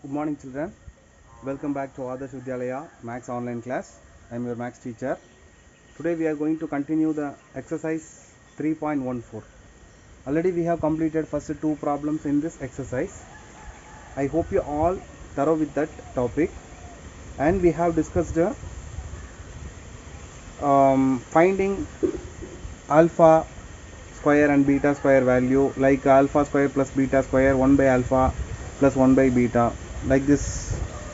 Good morning, children. Welcome back to Adarsh Vidyalaya Max online class. I am your Max teacher. Today we are going to continue the exercise 3.14. Already we have completed first two problems in this exercise. I hope you all thorough with that topic, and we have discussed finding alpha square and beta square value, like alpha square plus beta square 1 by alpha plus 1 by beta. Like this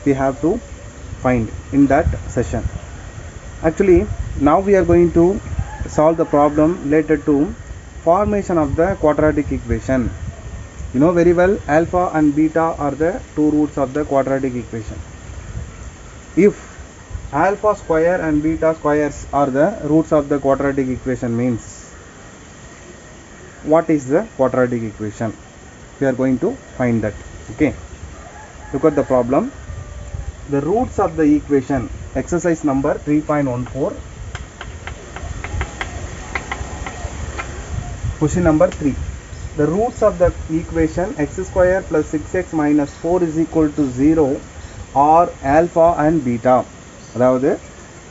we have to find in that session. Actually, now we are going to solve the problem related to formation of the quadratic equation. You know very well, alpha and beta are the two roots of the quadratic equation. If alpha square and beta squares are the roots of the quadratic equation, means what is the quadratic equation? We are going to find that. Okay, look at the problem. The roots of the equation, exercise number 3.14, question number 3. The roots of the equation x square plus 6x minus 4 is equal to 0 are alpha and beta. அதாவது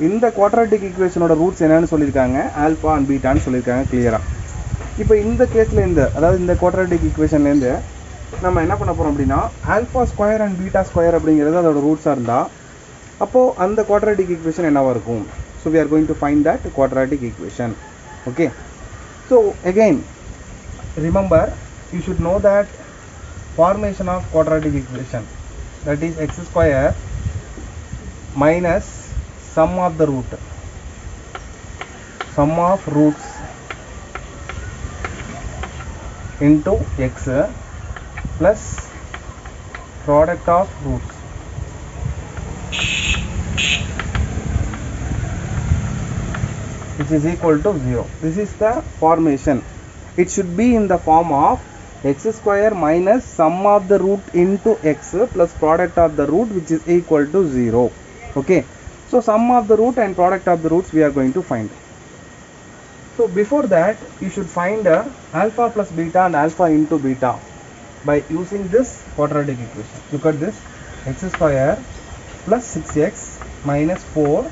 இந்த quadratic ஈக்குவேஷனோட roots என்னன்னு சொல்லியிருக்காங்க, alpha and பீட்டான்னு சொல்லியிருக்காங்க கிளியராக. இப்போ இந்த கேஸ்லேருந்து, அதாவது இந்த குவாட்ராட்டிக் ஈக்குவேஷன்லேருந்து நம்ம என்ன பண்ண போகிறோம் அப்படின்னா, alpha square and beta square அப்படிங்கிறது அதோட ரூட்ஸாக இருந்தால் அப்போது அந்த குவாட்ராட்டிக் ஈக்குவேஷன் என்னவாக இருக்கும்? So we are going to find that quadratic equation. Okay, so again remember, you should know that formation of quadratic equation, that is x square minus sum of the root, sum of roots into x plus product of roots which is equal to 0. This is the formation. It should be in the form of x square minus sum of the root into x plus product of the root which is equal to 0. Okay, so sum of the root and product of the roots we are going to find. So before that, you should find alpha plus beta and alpha into beta by using this quadratic equation. Look at this, x square plus 6x minus 4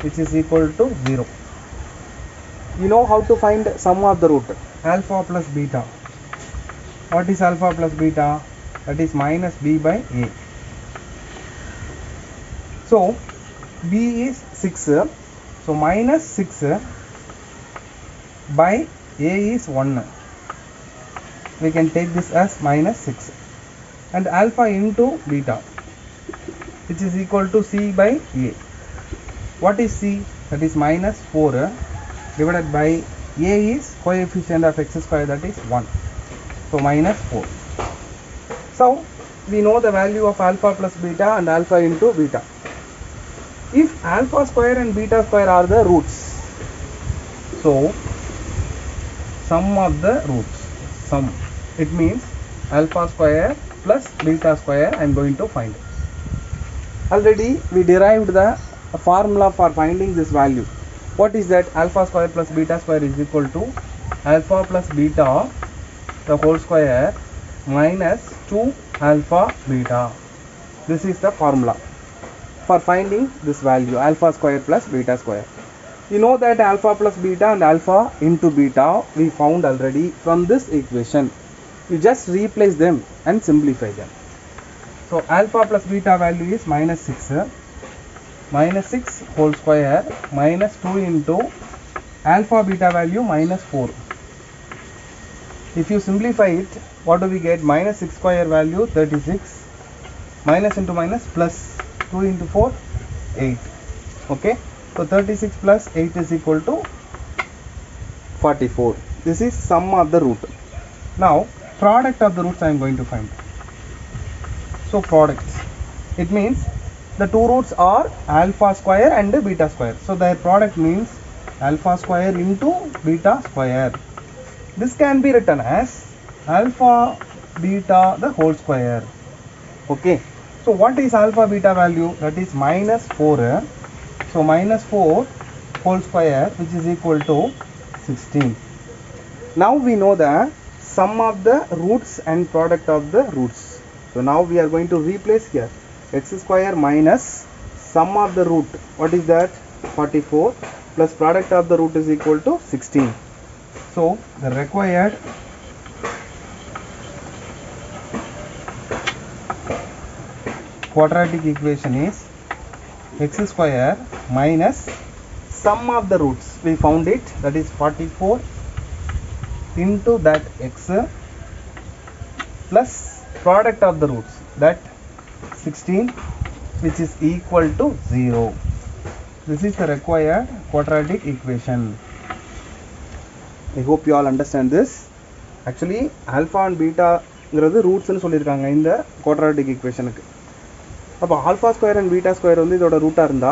which is equal to 0. You know how to find sum of the root, alpha plus beta. What is alpha plus beta? That is minus b by a. So b is 6, so minus 6 by a is 1. We can take this as minus 6. And alpha into beta, which is equal to c by a. What is c? That is minus 4 divided by a is coefficient of x square, that is 1. So minus 4. So we know the value of alpha plus beta and alpha into beta. If alpha square and beta square are the roots, so sum of the roots, sum, it means alpha square plus beta square I am going to find. Already we derived the formula for finding this value. What is that? Alpha square plus beta square is equal to alpha plus beta the whole square minus 2 alpha beta. This is the formula for finding this value, alpha square plus beta square. You know that alpha plus beta and alpha into beta we found already from this equation. You just replace them and simplify them. So alpha plus beta value is minus 6. Minus 6 whole square minus 2 into alpha beta value minus 4. If you simplify it, what do we get? Minus 6 square value 36, minus into minus plus 2 into 4 8. Okay, so 36 plus 8 is equal to 44. This is sum of the root. Now product of the roots I am going to find. So products, it means the two roots are alpha square and beta square, so their product means alpha square into beta square. This can be written as alpha beta the whole square. Okay, so what is alpha beta value? That is minus 4. So minus 4 whole square which is equal to 16. Now we know the sum of the roots and product of the roots. So now we are going to replace here. x square minus sum of the root. What is that? 44 plus product of the root is equal to 16. So the required quadratic equation is x square minus sum of the roots. We found it, that is 44 into that x plus product of the roots, that 16, which is equal to 0. This is the required quadratic equation. I hope you all understand this. Actually alpha and beta roots nu sollirukanga inda quadratic equation ku. அப்போ alpha square and beta square வந்து இதோட ரூட்டா இருந்தா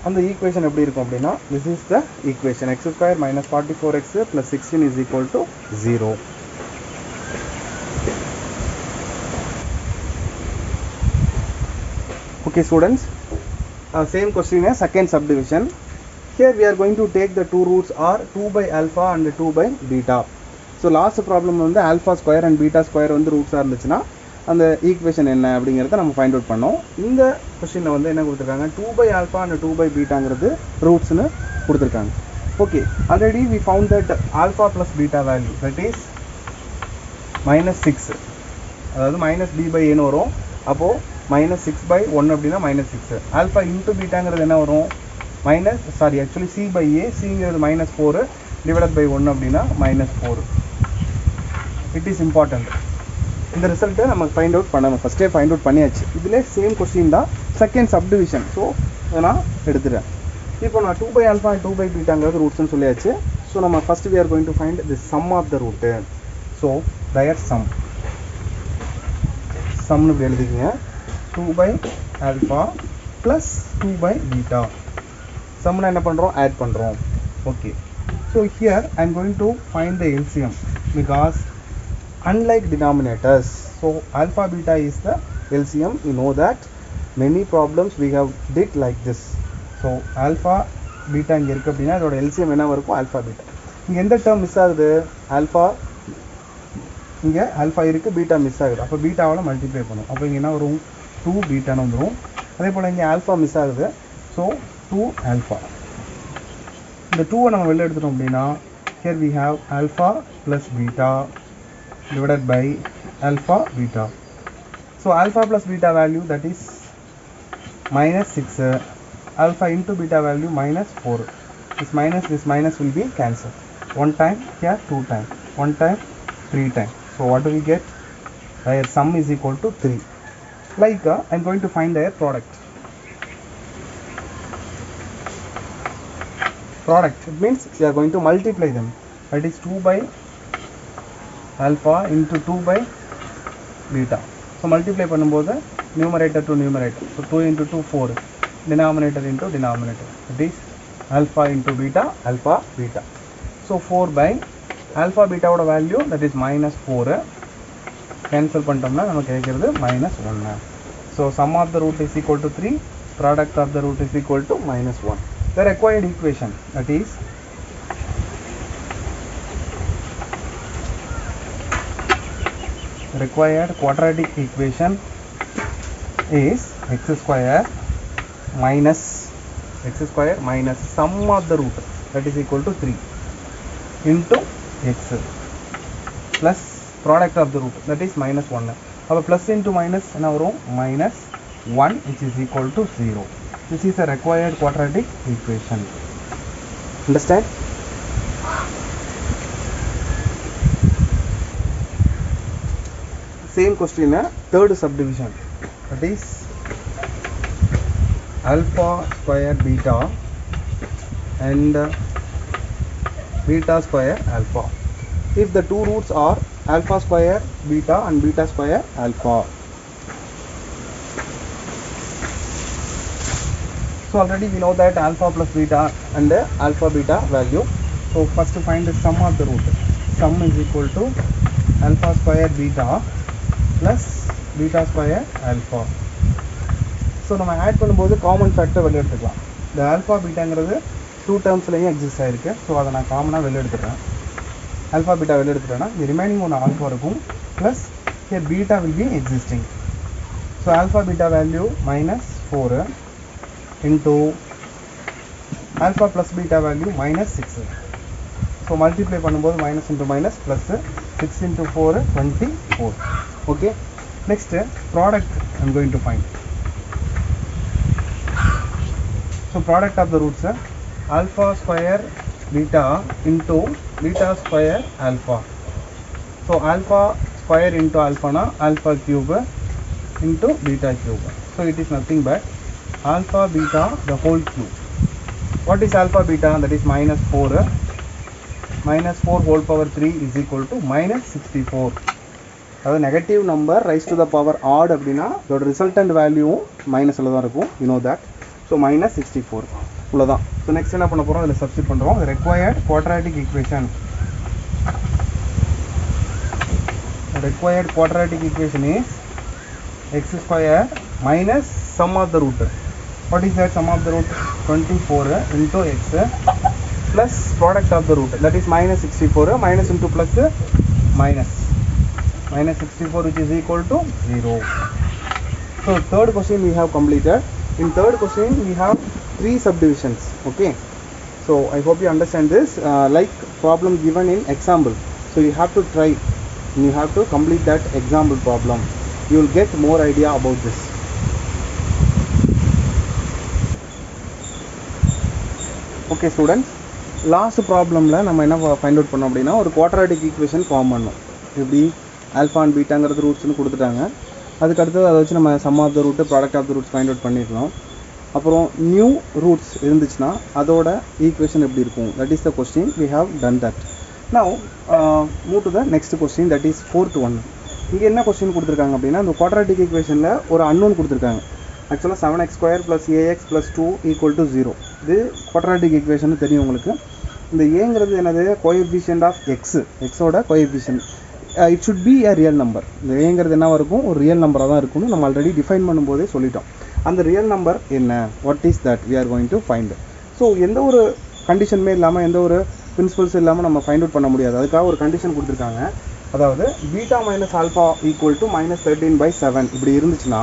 அந்த equation எப்படி இருக்கும் அப்படின்னா, this is the equation, x square minus 44x plus 16 is equal to 0. Okay students, same question as second subdivision. Here we are going to take the two roots are 2 by alpha and 2 by beta. So last problem வந்து alpha square and beta square வந்து ரூட்ஸாக இருந்துச்சுன்னா அந்த equation என்ன அப்படிங்கிறத நம்ம find out பண்ணோம். இந்த கொஸ்டினில் வந்து என்ன கொடுத்துருக்காங்க, 2 by alpha and 2 by betaங்கிறது ரூட்ஸ்னு கொடுத்துருக்காங்க. Okay, already we found that alpha plus beta value, that is -6, அதாவது மைனஸ் b by a வரும். அப்போது -6 by 1 அப்படின்னா -6. ஆல்ஃபா இன்ட்டு பீட்டாங்கிறது என்ன வரும், ஆக்சுவலி c by a, cங்கிறது -4 டிவைடட் பை 1 அப்படின்னா -4. It is important. இந்த ரிசல்ட்டை நம்ம ஃபைண்ட் அவுட் பண்ணணும். ஃபஸ்ட்டே ஃபைண்ட் அவுட் பண்ணியாச்சு. இதில் சேம் கொஸ்டின் தான், செகண்ட் சப்டிவிஷன். ஸோ அதை நான் எடுத்துகிறேன். இப்போ நான் 2 by alpha and 2 by betaங்கிறது ரூட்ஸ்னு சொல்லியாச்சு. ஸோ நம்ம first we are going to find the sum of the root. So their சம்னு இப்படி எழுதிக்கங்க. 2 by alpha plus 2 by beta. சம்னா என்ன பண்ணுறோம், ஆட் பண்ணுறோம். Okay, so here I am going to find the LCM because unlike denominators, so alpha beta is the LCM. You know that many problems we have did like this. So alpha beta இங்கே இருக்குது அப்படின்னா அதோட LCM என்ன இருக்கும், alpha beta. இங்கே எந்த term miss ஆகுது, alpha, இங்கே alpha இருக்குது, beta மிஸ் ஆகுது. அப்போ பீட்டாவில் மல்டிப்ளை பண்ணும். அப்போ இங்கே என்ன வரும், 2 பீட்டான்னு வந்துடும். அதே போல் இங்கே alpha மிஸ் ஆகுது. So 2 alpha. இந்த 2 நம்ம வெளில எடுத்துட்டோம் அப்படின்னா here we have alpha plus beta divided by alpha beta. So alpha plus beta value, that is -6. Alpha into beta value -4. This minus will be cancelled. 1 time here, 2 time, 1 time, 3 time. So what do we get? Their sum is equal to 3. Like I am going to find their product. It means we are going to multiply them. That is 2 by alpha into 2 by beta. So multiply பண்ணும்போது numerator to numerator. So 2 into 2 4, denominator into denominator. It is alpha into beta, alpha beta. So 4 by alpha beta ஓட value, that is -4. cancel பண்ணிட்டோம்னா நமக்கு கிடைக்கிறது -1. So sum of the root is equal to 3, product of the root is equal to -1. The required equation, that is required quadratic equation is x square minus sum of the root, that is equal to 3 into x plus product of the root, that is -1. அப்போ plus into minus என்ன வரும், -1, which is equal to 0. This is a required quadratic equation. Understand? Same question, third subdivision, that is alpha square beta and beta square alpha. If the two roots are alpha square beta and beta square alpha. So already we know that alpha plus beta and alpha beta value. So first to find the sum of the root. Sum is equal to alpha square beta plus beta square alpha. So நம்ம add பண்ணும்போது common factor வெளியே எடுத்துக்கலாம். இந்த alpha பீட்டாங்கிறது 2 டேர்ம்ஸ்லையும் exist ஆகிருக்கு. So அதை நான் காமனாக வெளியே எடுத்துக்கிறேன். ஆல்ஃபா பீட்டா வெளியே எடுத்துட்டேன்னா ரிமைனிங் ஒன்று ஆல்ஃபா இருக்கும் plus here beta will be existing. So alpha beta value minus 4 into alpha plus beta value minus 6. So multiply பண்ணும்போது minus into minus plus 6 into 4 24. Okay. Next product I'm going to find. So product of the roots alpha square beta into beta square alpha. So alpha square into alpha na alpha cube into beta cube. So it is nothing but alpha beta the whole cube. What is alpha beta? That is minus 4. Minus 4 whole power 3 is equal to minus 64. அதாவது negative number raise to the power odd அப்படின்னா இதோட resultant வேல்யூவும் மைனஸில் தான் இருக்கும். You know that. So minus 64 இவ்வளோதான். So next என்ன பண்ண போகிறோம், இதில் சப்ஸ்டிட் பண்ணுறோம். Required quadratic equation. Required quadratic equation is x square minus sum of the root. What is that sum of the root? 24 into x plus product of the root, that is minus 64. Minus into plus minus 64, which is equal to 0. So third question we have completed. In third question we have 3 subdivisions. Okay, so I hope you understand this. Like problem given in example, so you have to try and you have to complete that example problem. You will get more idea about this. Okay students, last problem la நம்ம என்ன find out பண்ணோம் அப்படின்னா ஒரு quadratic equation form பண்ணோம். எப்படி alpha and பீட்டாங்கிறது ரூட்ஸ்னு கொடுத்துட்டாங்க. அதுக்கு அடுத்தது அதை வச்சு நம்ம sum of the root product of the roots find out பண்ணிடலாம். அப்புறம் நியூ ரூட்ஸ் இருந்துச்சுன்னா அதோட ஈக்குவேஷன் எப்படி இருக்கும், that is the question. We have done that. Now move to the next question, that is fourth one. இங்கே என்ன question கொடுத்துருக்காங்க அப்படின்னா இந்த குவாட்ராட்டிக் ஈக்குவேஷனில் ஒரு அன்னோன் கொடுத்துருக்காங்க. ஆக்சுவலாக 7x square plus ax plus 2 equal to 0. இது குவாட்ராட்டிக் ஈக்குவேஷன் தெரியும் உங்களுக்கு. இந்த ஏங்கிறது என்னது, கோஎஃபிஷியன்ட் ஆஃப் எக்ஸோட coefficient. It should B a real number. இந்த ஏங்கிறது என்னவாக இருக்கும், ஒரு ரியல் நம்பராக தான் இருக்கும்னு நம்ம ஆல்ரெடி டிஃபைன் பண்ணும்போதே சொல்லிட்டோம். அந்த ரியல் நம்பர் என்ன, what is that we are going to find. So எந்த ஒரு கண்டிஷனுமே இல்லாமல் எந்த ஒரு பிரின்சிபல்ஸ் இல்லாமல் நம்ம ஃபைண்ட் அவுட் பண்ண முடியாது. அதுக்காக ஒரு கண்டிஷன் கொடுத்துருக்காங்க. அதாவது beta minus alpha equal to minus 13/7 இப்படி இருந்துச்சுன்னா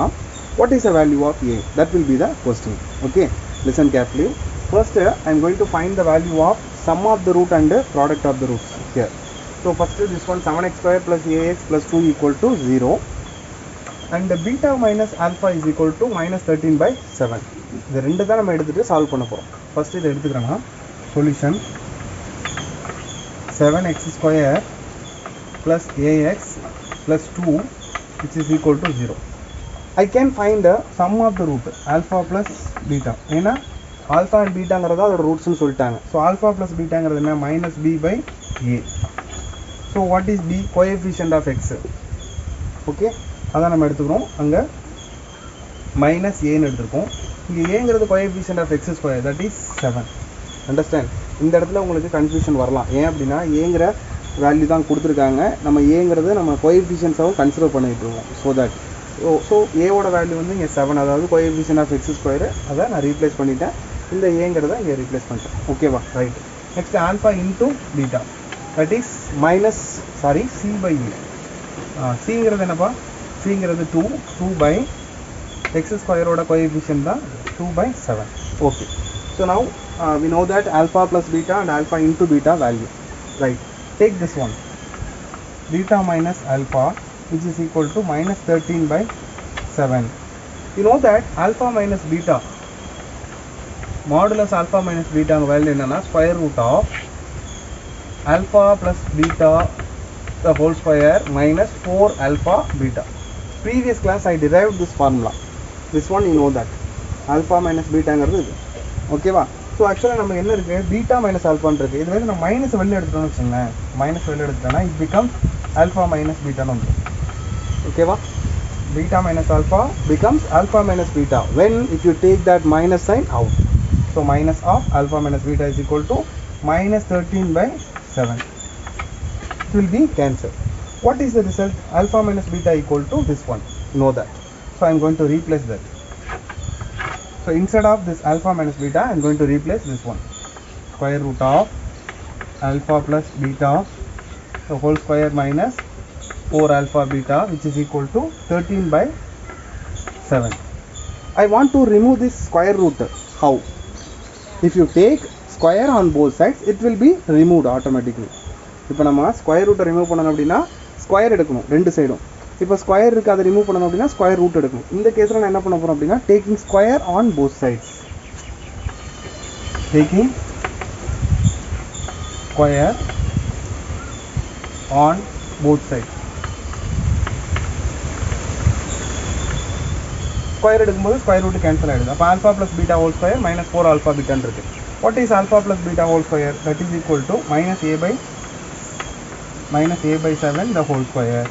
what is the value of a? That will be the question. Okay, listen carefully. First I am going to find the value of sum of the root and product of the roots here. So first this one 7x square plus ax plus 2 equal to 0 and beta minus alpha is equal to minus 13/7. இது ரெண்டு தான் நம்ம எடுத்துகிட்டு solve பண்ண போகிறோம். First இதை எடுத்துக்கிறோன்னா solution 7x square plus ax plus 2 which is equal to 0. I can find the sum of the root alpha plus beta. ஏன்னா alpha and betaங்கிறத அதோட ரூட்ஸ்னு சொல்லிட்டாங்க. ஸோ alpha plus betaங்கிறது என்ன, minus b/a. So what is b? Coefficient of x. Okay, அதான் நம்ம எடுத்துக்கிறோம். அங்கே minus ஏன்னு எடுத்துருக்கோம். இங்கே ஏங்கிறது coefficient of x square, that is 7. Understand? இந்த இடத்துல உங்களுக்கு கன்ஃபியூஷன் வரலாம். ஏன் அப்படின்னா ஏங்கிற வேல்யூ தான் கொடுத்துருக்காங்க, நம்ம ஏங்கிறது நம்ம கோஎஃபிஷியன்ஸாகவும் கன்சிடர் பண்ணிகிட்டு இருக்கோம். ஸோ தட் ஸோ ஏவோட வேல்யூ வந்து இங்கே 7, அதாவது கோஎஃபிஷியன்ட் ஆஃப் x ஸ்கொயர். அதை நான் ரீப்ளேஸ் பண்ணிட்டேன். இந்த ஏங்கிறத இங்கே ரீப்ளேஸ் பண்ணிட்டேன். ஓகேவா? Right. Next alpha into beta, that is c/a. சிங்கிறது என்னப்பா, சிங்கிறது 2 பை x ஸ்கொயரோட கோஎஃபிஷியன்ட் தான் 2/7. Okay, so now we know that alpha plus beta and alpha into beta value. Right, take this one, beta minus alpha which is equal to minus 13/7. You know that alpha minus beta, modulus alpha minus beta value என்னன்னா square root of alpha plus beta the whole square minus 4 alpha beta. Previous class I derived this formula. This one you know that alpha minus betaங்கிறது இது. ஓகேவா? So ஆக்சுவலாக நம்ம என்ன இருக்குது, beta minus ஆல்ஃபான்னு இருக்குது. இது வந்து நம்ம மைனஸ் வெளில எடுத்துட்டோம்னு வச்சுங்களேன். மைனஸ் வெளில எடுத்துட்டோம்னா இட் பிகம்ஸ் ஆல்ஃபா மைனஸ் பீட்டான்னு வந்துடும். ஓகேவா? Beta minus alpha becomes alpha minus beta when if you take that minus sign out. So minus of alpha minus beta is equal to minus 13/7. It will be cancelled. What is the result? Alpha minus beta equal to this one. Know that. So I am going to replace that. So instead of this alpha minus beta, I am going to replace this one. Square root of alpha plus beta the whole square minus 4 alpha beta which is equal to 13/7. 7. I want to remove this square root. How? If you take square on both sides, it will be removed automatically. இப்போ நம்ம square ரூட்டை remove பண்ணணும் அப்படின்னா square எடுக்கணும் ரெண்டு சைடும். இப்போ square இருக்குது அதை ரிமூவ் பண்ணணும் அப்படின்னா ஸ்கொயர் ரூட் எடுக்கணும். இந்த கேஸில் நான் என்ன பண்ண போகிறோம் அப்படின்னா taking square on both sides. Taking square on both sides. Square எடுக்கும்போது ஸ்கொயர் ரூட் கேன்சல் ஆகிடுது. அப்போ alpha plus beta whole square minus 4 alpha பீட்டான்னு இருக்குது. What is alpha plus beta whole square? That is equal to minus a by 7 the whole square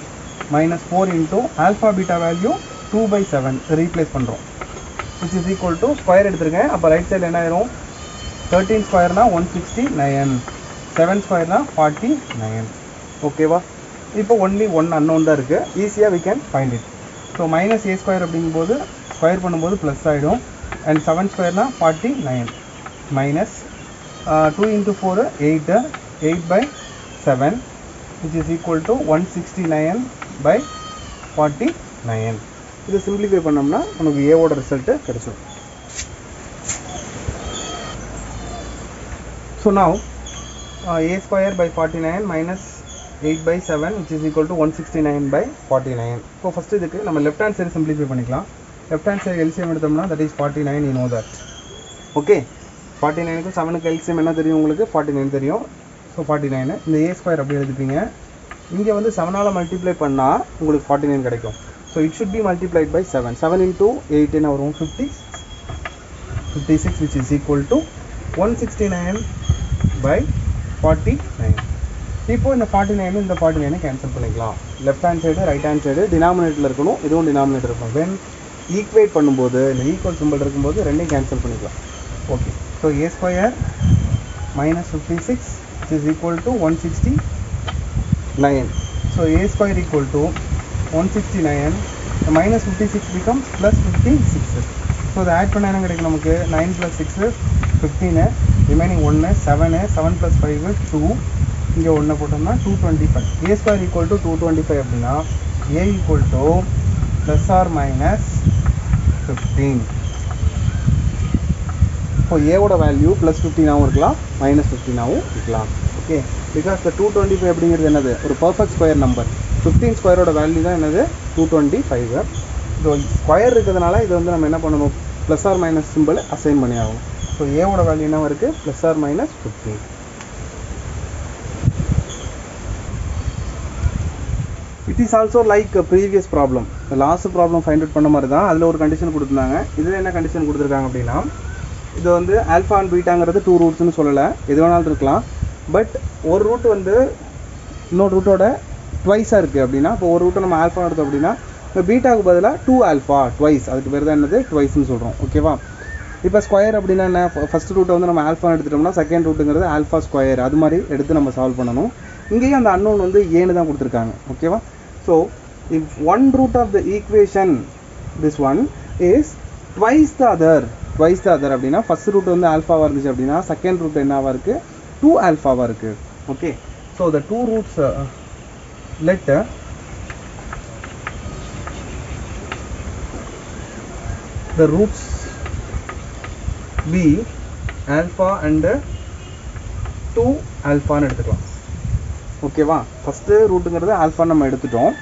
minus 4 into alpha beta value 2 by 7 replace பண்ணுறோம், which is equal to square எடுத்துருக்கேன். அப்போ right சைடில் என்ன ஆயிரும்? 13 ஸ்கொயர்னா 169, 7 ஸ்கொயர்னா 49. ஓகேவா? இப்போ ஒன்லி ஒன் அன்னோன் தான் இருக்குது. ஈஸியாக we can find it. So minus A square அப்படிங்கும்போது ஸ்கொயர் பண்ணும்போது ப்ளஸ் ஆகிடும். And 7 ஸ்கொயர்னா 49 minus 2 into 4 8 by 7 which is equal to 169 by 49. இதை சிம்பிளிஃபை பண்ணோம்னா நமக்கு ஏவோட ரிசல்ட்டு கிடைச்சிடும். So now a square by 49 minus 8 by 7 which is equal to 169 by 49. இப்போ first இதுக்கு நம்ம லெஃப்ட் ஹேண்ட் சைடு சிம்பிளிஃபை பண்ணிக்கலாம். லெஃப்ட் ஹேண்ட் சைடு எல்சிஎம் எடுத்தோம்னா that is 49. you know that. Okay, 49க்கு 7க்கு எல்சிஎம் என்ன தெரியும் உங்களுக்கு? 49 தெரியும். ஸோ 49 இந்த ஏ ஸ்கொயர் அப்படி எழுதிப்பீங்க. இங்கே வந்து 7ஆல் மல்டிப்ளை பண்ணால் உங்களுக்கு 49 கிடைக்கும். So it should be multiplied by 7. 7 into 8 என்ன வரும்? 56 which is equal to 169 by 49. இப்போ இந்த 49 இந்த 49 கேன்சல் பண்ணிக்கலாம். Left hand side right hand side டினாமினேட்டரில் இருக்கணும், இதுவும் டினாமினேட்டர் இருக்கும். வென் ஈக்குவேட் பண்ணும்போது இல்லை ஈக்குவல் சிம்பிள் இருக்கும்போது ரெண்டையும் கேன்சல் பண்ணிக்கலாம். Okay, so A square minus 56 which is equal to 169. So a square equal to 169. The minus 56 becomes plus 56. So the add பண்ண என்ன கிடைக்கும் நமக்கு? 9 plus 6 15, remaining 1 7, 7 plus 5 2, இங்கே 1 போட்டோம்னா 225. a square equal to 225 அப்படின்னா a equal to plus or minus 15. இப்போ ஏவோட value plus 15ஆகவும் இருக்கலாம் மைனஸ் 15ஆகவும் இருக்கலாம். ஓகே, பிகாஸ் த 225 அப்படிங்கிறது என்னது? ஒரு பர்ஃபெக்ட் ஸ்கொயர் நம்பர். 15 ஸ்கொயரோட வேல்யூ தான் என்னது? 225. ஸோ ஸ்கொயர் இருக்கிறதுனால இது வந்து நம்ம என்ன பண்ணணும்? Plus or minus simple assign பண்ணி ஆகும். ஸோ ஏவோட வேல்யூ என்ன இருக்குது? Plus or minus 15. It is also like previous problem. Last problem find out பண்ண மாதிரி தான். அதில் ஒரு கண்டிஷன் கொடுத்துருந்தாங்க. இதில் என்ன கண்டிஷன் கொடுத்துருக்காங்க அப்படின்னா, இது வந்து ஆல்ஃபா அண்ட் பீட்டாங்கிறது 2 ரூட்ஸ்னு சொல்லலை, எது வேணாலும் இருக்கலாம். பட் ஒரு ரூட் வந்து இன்னொரு ரூட்டோட ட்வைஸாக இருக்குது அப்படின்னா, இப்போ ஒரு ரூட்டை நம்ம ஆல்ஃபா எடுத்தோம் அப்படின்னா இப்போ பீட்டாவுக்கு பதிலாக 2 ஆல்ஃபா ட்வைஸ், அதுக்கு பேர் தான் என்னது? ட்வைஸ்ன்னு சொல்கிறோம். ஓகேவா? இப்போ ஸ்கொயர் அப்படின்னா என்ன? ஃபஸ்ட் ரூட்டை வந்து நம்ம ஆல்ஃபா எடுத்துட்டோம்னா செகண்ட் ரூட்டுங்கிறது ஆல்ஃபா ஸ்கொயர், அது மாதிரி எடுத்து நம்ம சால்வ் பண்ணணும். இங்கேயும் அந்த அன்னோன் வந்து ஏன்னு தான் கொடுத்துருக்காங்க. ஓகேவா? So if one root of the equation this one is twice the other அப்படின்னா ஃபஸ்ட் ரூட் வந்து ஆல்ஃபாவாக இருந்துச்சு அப்படின்னா செகண்ட் ரூட் என்னவாக இருக்குது? 2 ஆல்ஃபாவாக இருக்குது. Okay, so the 2 roots let the roots be alpha and 2 ஆல்ஃபான்னு எடுத்துக்கலாம். ஓகேவா? ஃபஸ்ட்டு ரூட்டுங்கிறது ஆல்ஃபா நம்ம எடுத்துட்டோம்.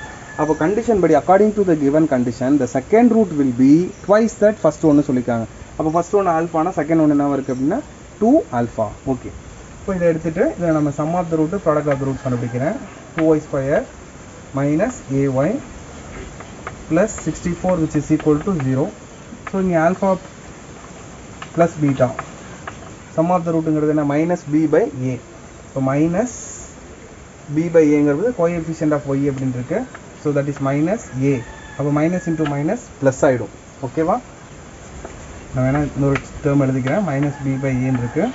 அப்போ கண்டிஷன் படி according to the given condition the second root will be twice that first ஒன்று சொல்லியிருக்காங்க. அப்போ ஃபஸ்ட் ஒன்று ஆல்ஃபானா செகண்ட் ஒன்று என்ன இருக்குது அப்படின்னா 2 ஆல்ஃபா. ஓகே, இப்போ இதை எடுத்துகிட்டு இதில் நம்ம sum of the root product of the root கண்டுபிடிக்கிறேன். 2y square minus ay plus 64 which is equal to 0. So இங்கே alpha plus beta sum of the ரூட்டுங்கிறது என்ன? Minus b by a. So minus b by aங்கிறது coefficient of y அப்படின்னு இருக்கு. So that is minus a. அப்போ minus into minus plus ஆகிடும். ஓகேவா? நான் வேணால் இன்னொரு டேர்ம் எழுதிக்கிறேன். மைனஸ் b by ஏன்னு இருக்குது,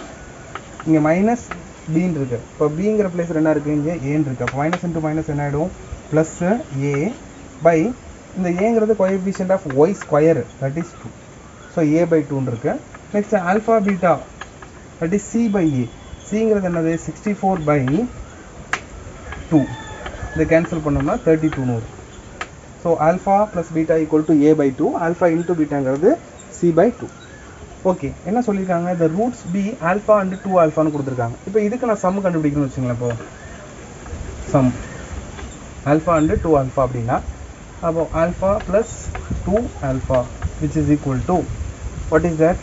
இங்கே மைனஸ் பின்னு இருக்குது. இப்போ பிங்கிற பிளேஸில் என்ன இருக்குது? இங்கே ஏன்னு இருக்குது. அப்போ மைனஸ் இன்டூ மைனஸ் என்ன ஆகிடும்? ப்ளஸ் ஏ பை இந்த ஏங்கிறது coefficient of y square that is 2. So a by 2ன்னு இருக்குது. Next alpha beta that is c by a. சிங்கிறது என்னது? 64 by 2. இதை கேன்சல் பண்ணோம்னா 32 வரும். So alpha plus beta equal to a by two, alpha into பீட்டாங்கிறது சி பை டூ. ஓகே, என்ன சொல்லியிருக்காங்க, the roots be alpha and two ஆல்ஃபான்னு கொடுத்துருக்காங்க. இப்போ இதுக்கு நான் சம் கண்டுபிடிக்கணும்னு வச்சுங்களேன். இப்போ sum alpha and two alpha அப்படின்னா அப்போ alpha plus two alpha which is equal to what is that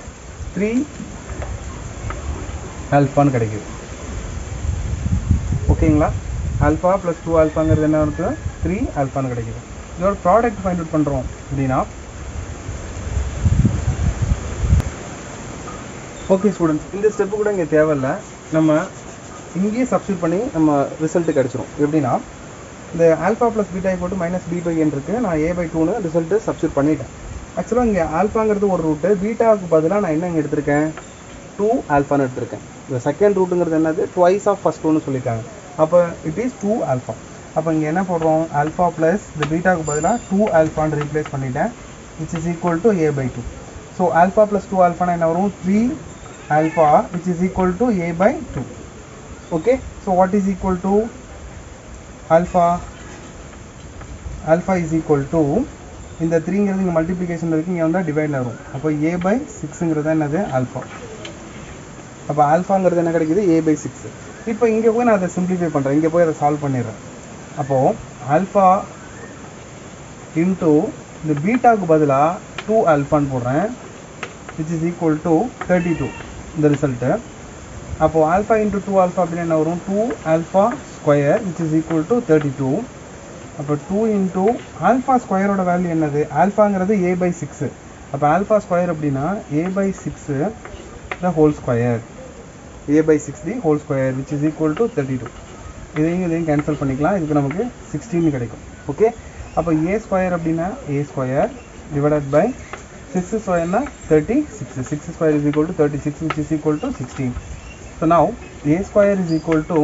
3 ஆல்ஃபான்னு கிடைக்குது. ஓகேங்களா, ஆல்ஃபா ப்ளஸ் டூ ஆல்ஃபாங்கிறது என்ன இருக்குது, 3 ஆல்ஃபான்னு கிடைக்குது. இதோட ப்ராடக்ட் ஃபைண்ட் அவுட் பண்ணுறோம் அப்படின்னா ஓகே ஸ்டூடெண்ட்ஸ், இந்த ஸ்டெப்பு கூட இங்கே தேவையில்லை, நம்ம இங்கேயே சப்ஸ்டியூட் பண்ணி நம்ம ரிசல்ட்டு கிடச்சிரும். எப்படின்னா இந்த alpha plus beta equal to minus b by n இருக்குது, நான் ஏ பை டூன்னு ரிசல்ட்டு சப்ஸ்டியூட் பண்ணிட்டேன். ஆக்சுவலாக இங்கே ஆல்ஃபாங்கிறது ஒரு ரூட்டு, பீட்டாவுக்கு பதிலாக நான் என்ன இங்கே எடுத்திருக்கேன், 2 ஆல்ஃபான்னு எடுத்திருக்கேன். இந்த செகண்ட் ரூட்டுங்கிறது என்னது, ட்வைஸ் ஆஃப் ஃபஸ்ட் ஒன்று சொல்லியிருக்காங்க. அப்போ இட் இஸ் 2 ஆல்ஃபா. அப்போ இங்கே என்ன போடுறோம், ஆல்ஃபா ப்ளஸ் இந்த பீட்டாவுக்கு பதிலாக 2 ஆல்ஃபான்னு ரீப்ளேஸ் பண்ணிட்டேன், which is equal to a by two. So alpha plus 2 ஆல்ஃபானா என்ன வரும், 3 alpha which is equal to a by 2. Okay, so what is equal to alpha? Alpha is equal to இந்த 3ங்கிறது இங்கே மல்டிப்ளிகேஷன் இருக்குது, இங்கே வந்தால் டிவைடில் வரும். அப்போ a by 6ங்கிறது என்னது ஆல்ஃபா. அப்போ ஆல்ஃபாங்கிறது என்ன கிடைக்குது, a by 6. இப்போ இங்கே போய் நான் அதை சிம்பிளிஃபை பண்ணுறேன், இங்கே போய் அதை சால்வ் பண்ணிடுறேன். அப்போது ஆல்ஃபா இன்ட்டு இந்த பீட்டாவுக்கு பதிலாக 2 ஆல்ஃபான்னு போடுறேன், which is equal to 32 இந்த ரிசல்ட்டு. அப்போது ஆல்ஃபா இன்ட்டு 2 ஆல்ஃபா அப்படின்னு என்ன வரும், 2 alpha square which is equal to 32. அப்போ 2 இன்ட்டு ஆல்ஃபா ஸ்கொயரோட வேல்யூ என்னது, ஆல்ஃபாங்கிறது a by 6. அப்போ ஆல்ஃபா ஸ்கொயர் அப்படின்னா a by 6 the whole square, a by 6 the whole square which is equal to 32. இதையும் கேன்சல் பண்ணிக்கலாம், இதுக்கு நமக்கு 16 கிடைக்கும். ஓகே, அப்போ a ஸ்கொயர் அப்படின்னா a square divided by 6 square 36. 6 square is equal to 36 which is equal to 16. So now a square is equal to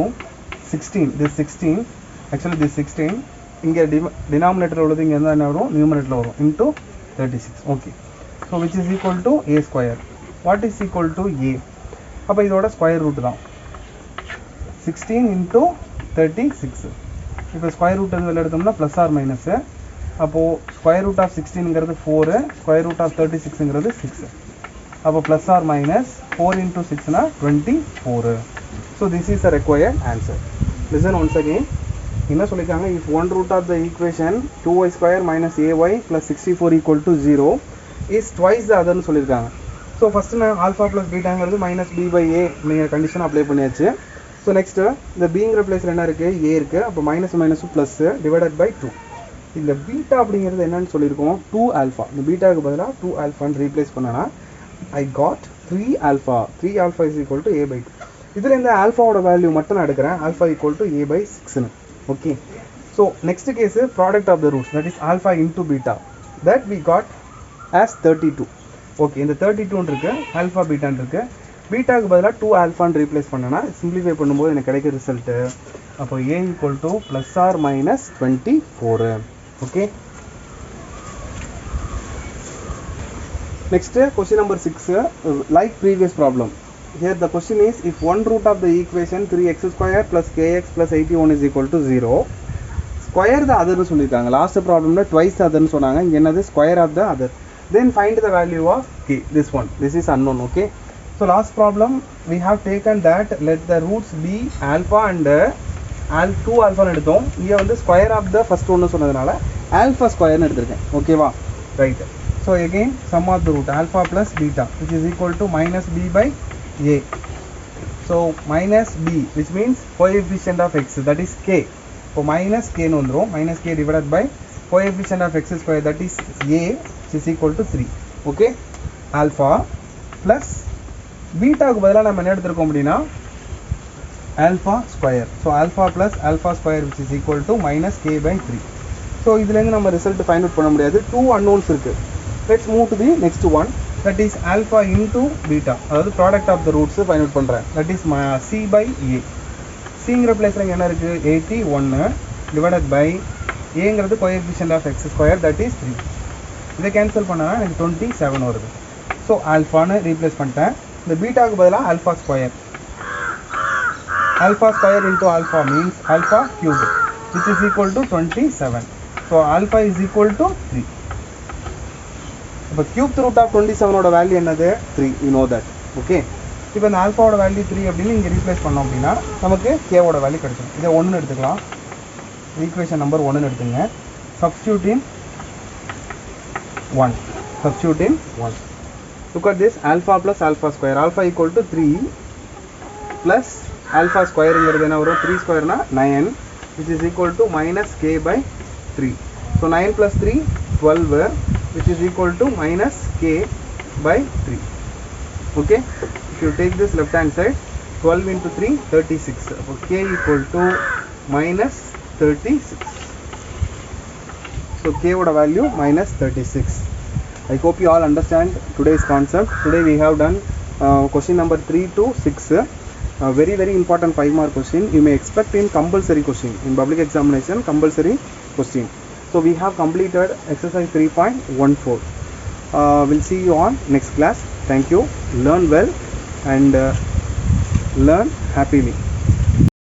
16. This 16 actually this 16 இங்கே denominator உள்ளது இங்கே என்ன வரும், numerator வரும் into 36. Okay, so which is equal to a square. What is equal to a? அப்போ இதோட square root தான் 16 into 36. இப்போ ஸ்கொயர் ரூட் வெளில எடுத்தோம்னா ப்ளஸ் ஆர் மைனஸு. அப்போது ஸ்கொயர் ரூட் ஆஃப் 16ங்கிறது 4, ஸ்கொயர் ரூட் ஆஃப் 36ங்கிறது 6. அப்போ ப்ளஸ் ஆர் மைனஸ் 4 into 6னா 24. So this is the required answer. Listen once again, என்ன சொல்லியிருக்காங்க, if one root of the equation 2y square minus ay plus 64 equal to 0 is twice the அதர்னு சொல்லியிருக்காங்க. So first நான் alpha plus பீட்டாங்கிறது minus b by a அப்படிங்கிற condition apply பண்ணியாச்சு. So next இந்த பிங்கிற பிளேஸில் என்ன இருக்குது, ஏ இருக்குது. அப்போ மைனஸ் மைனஸும் ப்ளஸ்ஸு டிவைடட் பை 2. இந்த பீட்டா அப்படிங்கிறது என்னன்னு சொல்லியிருக்கோம், 2 ஆல்ஃபா. இந்த பீட்டாவுக்கு பதிலாக 2 ஆல்ஃபான்னு ரீப்ளேஸ் பண்ணனா I got 3 alpha. 3 alpha is equal to a by 2. இதில் இந்த ஆல்ஃபாவோட வேல்யூ மட்டும் நான் எடுக்கிறேன், alpha equal to a by 6ன்னு. Okay, so next case product of the roots, that is alpha into beta, that we got as 32. Okay, இந்த 32 இருக்குது, alpha பீட்டான் இருக்குது. பீட்டாவுக்கு பதிலாக 2 ஆல்ஃபான்னு ரீப்ளேஸ் பண்ணனா சிம்பிளிஃபை பண்ணும்போது எனக்கு கிடைக்கிற ரிசல்ட்டு அப்போ a equal to plus or minus 24. Okay, next question number 6, like previous problem. Here the question is, if one root of the equation 3x square plus kx plus 81 is equal to 0, square the other னு சொல்லிருக்காங்க. Last ப்ராப்ளம்ல twice the other னு சொன்னாங்க, இங்க என்னது square of the other, then find the value of k. This is unknown. Okay, so last problem we have taken that let the roots be alpha and 2 ஆல்ஃபான்னு எடுத்தோம். இங்கே வந்து square of the first ஒன்று சொன்னதுனால alpha ஸ்கொயர்னு எடுத்திருக்கேன். ஓகேவா, right. So again sum of the root alpha plus beta which is equal to minus b by a. So minus b which means coefficient of x, that is k. இப்போ minus கேன்னு வந்துடும், minus k divided by coefficient of x square, that is a which is equal to 3. Okay, alpha plus பீட்டாவுக்கு பதிலாக நம்ம என்ன எடுத்திருக்கோம் அப்படின்னா alpha square. So alpha plus alpha square which is equal to minus k by 3. So இதுலேருந்து நம்ம result find out பண்ண முடியாது, 2 unknowns இருக்குது. Let's move to the next one, that is alpha into beta, அதாவது product of the roots find out பண்ணுறேன், that is c by a. சிங்கிற பிளேஸில் என்ன இருக்குது, 81 டிவைடட் பை ஏங்கிறது coefficient of x square, that is 3. இதை cancel பண்ணால் எனக்கு 27 வருது. ஸோ ஆல்ஃபான்னு ரீப்ளேஸ் பண்ணிட்டேன். இந்த பீட்டாவுக்கு பதிலாக alpha square. Alpha square into alpha means alpha cube which is equal to 27. So alpha is equal to 3. இப்போ cubed root of 27 ஓட வேல்யூ என்னது 3, you know that. ஓகே, இப்போ இந்த ஆல்ஃபாவோட வேல்யூ 3 அப்படின்னு இங்கே ரீப்ளேஸ் பண்ணோம் அப்படின்னா நமக்கு கேவோட வேல்யூ கிடைச்சிடும். இதை 1 எடுத்துக்கலாம், ஈக்குவேஷன் நம்பர் 1 எடுத்துங்க. Substitute in 1. Substitute in 1. Look at this, alpha plus alpha square. Alpha equal to 3 plus alpha square இங்கிறது என்ன வரும், 3 square னா 9, which is equal to minus k by 3. So 9 plus 3 12, which is equal to minus k by 3. Okay, if you take this left hand side, 12 into 3 36. So k equal to minus 36. So k oda value minus 36. I hope you all understand today's concept. Today we have done question number 3 to 6. Very very important 5 mark question. You may expect in compulsory question, in public examination compulsory question. So we have completed exercise 3.14. We'll see you on next class. Thank you. Learn well and learn happily.